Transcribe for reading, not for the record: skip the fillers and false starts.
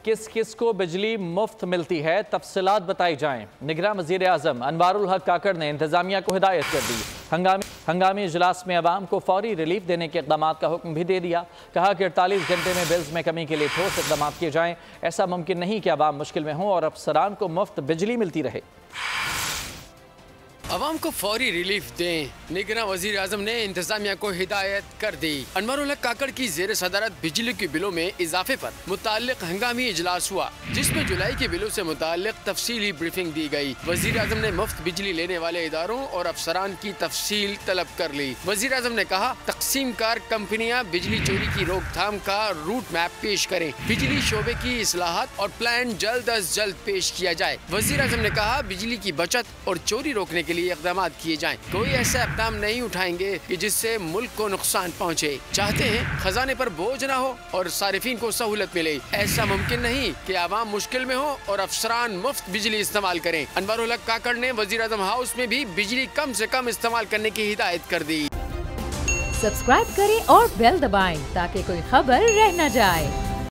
किस किस को बिजली मुफ्त मिलती है, तफसीलात बताई जाएं। निगरां वज़ीर आज़म अनवारुल हक काकड़ ने इंतजामिया को हिदायत कर दी। हंगामी इजलास में अवाम को फौरी रिलीफ देने के इक़दाम का हुक्म भी दे दिया। कहा कि 48 घंटे में बिल्स में कमी के लिए ठोस इक़दाम किए जाएं। ऐसा मुमकिन नहीं कि अवाम मुश्किल में हों और अफसरान को मुफ्त बिजली मिलती रहे। अवाम को फौरी रिलीफ दें। निगरां वज़ीर आज़म ने इंतजामिया को हिदायत कर दी। अनवारुल हक काकड़ की ज़ेर सदारत बिजली के बिलों में इजाफे पर मुताल्लिक हंगामी इजलास हुआ, जिसमें जुलाई के बिलों से मुताल्लिक तफसीली ब्रीफिंग दी गई। वज़ीर आज़म ने मुफ्त बिजली लेने वाले इदारों और अफसरान की तफसील तलब कर ली। वज़ीर आज़म ने कहा, तकसीम कार कंपनियाँ बिजली चोरी की रोकथाम का रूट मैप पेश करें। बिजली शोबे की इस्लाहात और प्लान जल्द अज जल्द पेश किया जाए। वज़ीर आज़म ने कहा, बिजली की बचत और चोरी रोकने के लिए इक़दाम किए जाएं। कोई ऐसा इक़दाम नहीं उठाएंगे कि जिससे मुल्क को नुकसान पहुँचे। चाहते हैं खजाने पर बोझ न हो और सारिफीन को सहूलत मिले। ऐसा मुमकिन नहीं कि आवाम मुश्किल में हो और अफसरान मुफ्त बिजली इस्तेमाल करें। अनवारुल हक काकड़ ने वज़ीर आज़म हाउस में भी बिजली कम से कम इस्तेमाल करने की हिदायत कर दी। सब्सक्राइब करें और बेल दबाएं ताकि कोई खबर रह न जाए।